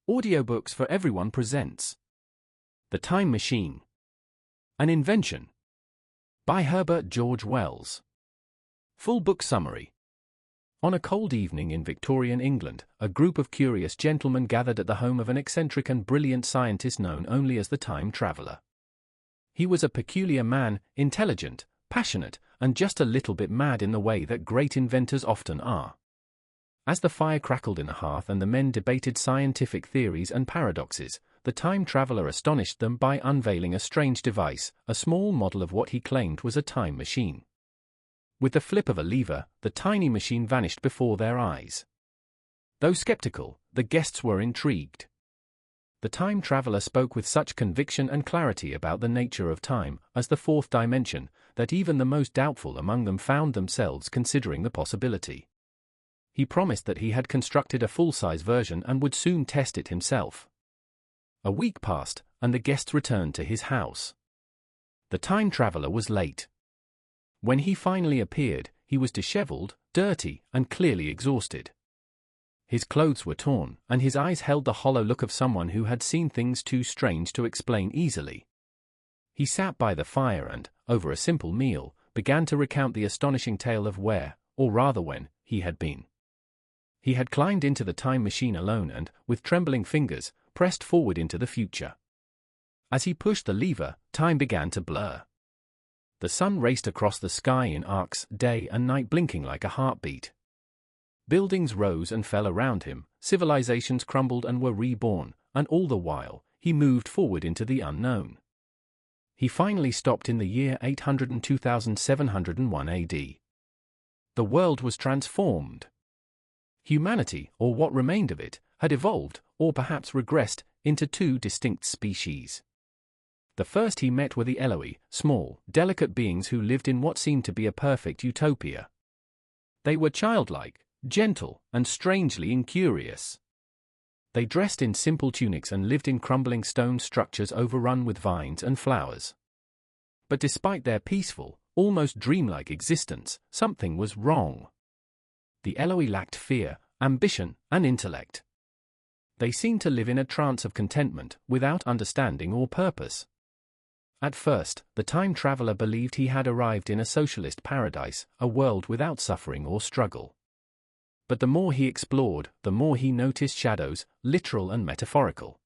Audiobooks for Everyone presents The Time Machine, an Invention by Herbert George Wells. Full book summary. On a cold evening in Victorian England, a group of curious gentlemen gathered at the home of an eccentric and brilliant scientist known only as the Time Traveler. He was a peculiar man, intelligent, passionate, and just a little bit mad in the way that great inventors often are. As the fire crackled in the hearth and the men debated scientific theories and paradoxes, the Time Traveler astonished them by unveiling a strange device, a small model of what he claimed was a time machine. With the flip of a lever, the tiny machine vanished before their eyes. Though skeptical, the guests were intrigued. The Time Traveler spoke with such conviction and clarity about the nature of time, as the fourth dimension, that even the most doubtful among them found themselves considering the possibility. He promised that he had constructed a full-size version and would soon test it himself. A week passed, and the guests returned to his house. The Time Traveler was late. When he finally appeared, he was disheveled, dirty, and clearly exhausted. His clothes were torn, and his eyes held the hollow look of someone who had seen things too strange to explain easily. He sat by the fire and, over a simple meal, began to recount the astonishing tale of where, or rather when, he had been. He had climbed into the time machine alone and, with trembling fingers, pressed forward into the future. As he pushed the lever, time began to blur. The sun raced across the sky in arcs, day and night blinking like a heartbeat. Buildings rose and fell around him, civilizations crumbled and were reborn, and all the while, he moved forward into the unknown. He finally stopped in the year 802,701 AD. The world was transformed. Humanity, or what remained of it, had evolved, or perhaps regressed, into two distinct species. The first he met were the Eloi, small, delicate beings who lived in what seemed to be a perfect utopia. They were childlike, gentle, and strangely incurious. They dressed in simple tunics and lived in crumbling stone structures overrun with vines and flowers. But despite their peaceful, almost dreamlike existence, something was wrong. The Eloi lacked fear, ambition, and intellect. They seemed to live in a trance of contentment, without understanding or purpose. At first, the Time Traveler believed he had arrived in a socialist paradise, a world without suffering or struggle. But the more he explored, the more he noticed shadows, literal and metaphorical.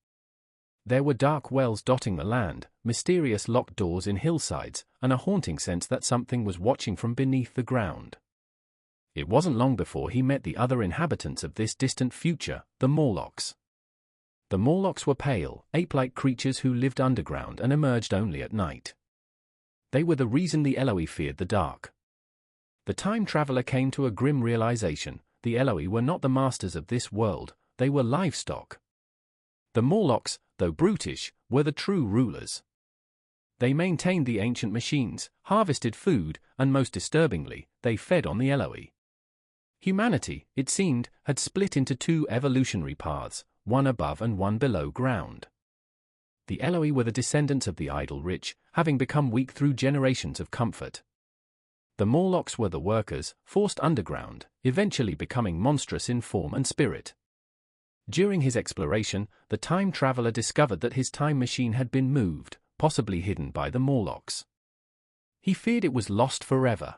There were dark wells dotting the land, mysterious locked doors in hillsides, and a haunting sense that something was watching from beneath the ground. It wasn't long before he met the other inhabitants of this distant future, the Morlocks. The Morlocks were pale, ape-like creatures who lived underground and emerged only at night. They were the reason the Eloi feared the dark. The Time Traveler came to a grim realization: the Eloi were not the masters of this world, they were livestock. The Morlocks, though brutish, were the true rulers. They maintained the ancient machines, harvested food, and most disturbingly, they fed on the Eloi. Humanity, it seemed, had split into two evolutionary paths, one above and one below ground. The Eloi were the descendants of the idle rich, having become weak through generations of comfort. The Morlocks were the workers, forced underground, eventually becoming monstrous in form and spirit. During his exploration, the Time Traveler discovered that his time machine had been moved, possibly hidden by the Morlocks. He feared it was lost forever.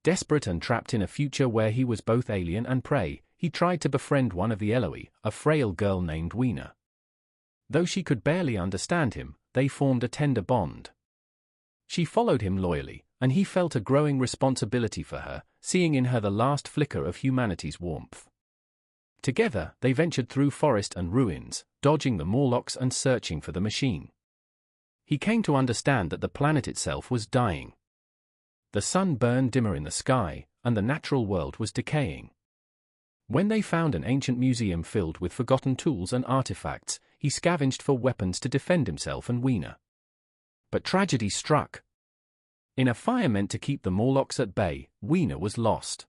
Desperate and trapped in a future where he was both alien and prey, he tried to befriend one of the Eloi, a frail girl named Weena. Though she could barely understand him, they formed a tender bond. She followed him loyally, and he felt a growing responsibility for her, seeing in her the last flicker of humanity's warmth. Together, they ventured through forest and ruins, dodging the Morlocks and searching for the machine. He came to understand that the planet itself was dying. The sun burned dimmer in the sky, and the natural world was decaying. When they found an ancient museum filled with forgotten tools and artifacts, he scavenged for weapons to defend himself and Weena. But tragedy struck. In a fire meant to keep the Morlocks at bay, Weena was lost.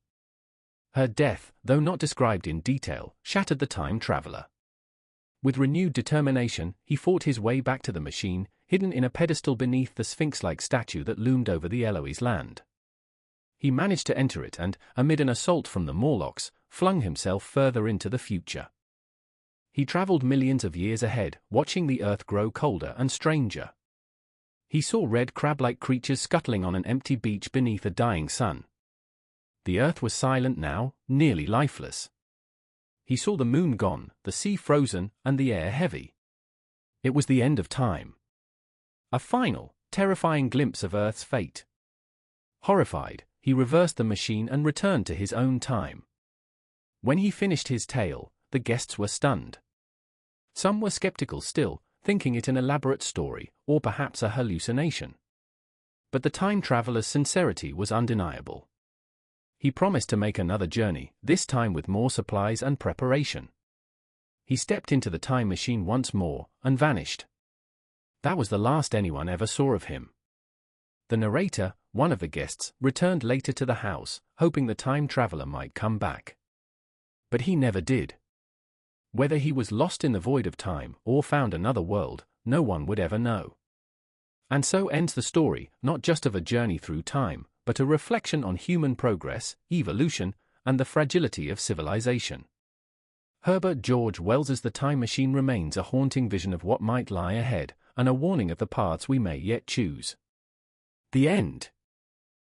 Her death, though not described in detail, shattered the Time Traveler. With renewed determination, he fought his way back to the machine, hidden in a pedestal beneath the sphinx-like statue that loomed over the Eloi's land. He managed to enter it and, amid an assault from the Morlocks, flung himself further into the future. He traveled millions of years ahead, watching the Earth grow colder and stranger. He saw red crab-like creatures scuttling on an empty beach beneath a dying sun. The Earth was silent now, nearly lifeless. He saw the moon gone, the sea frozen, and the air heavy. It was the end of time. A final, terrifying glimpse of Earth's fate. Horrified, he reversed the machine and returned to his own time. When he finished his tale, the guests were stunned. Some were skeptical still, thinking it an elaborate story, or perhaps a hallucination. But the time traveler's sincerity was undeniable. He promised to make another journey, this time with more supplies and preparation. He stepped into the time machine once more, and vanished. That was the last anyone ever saw of him. The narrator, one of the guests, returned later to the house, hoping the time traveler might come back. But he never did. Whether he was lost in the void of time or found another world, no one would ever know. And so ends the story, not just of a journey through time, but a reflection on human progress, evolution, and the fragility of civilization. Herbert George Wells's The Time Machine remains a haunting vision of what might lie ahead, and a warning of the paths we may yet choose. The end.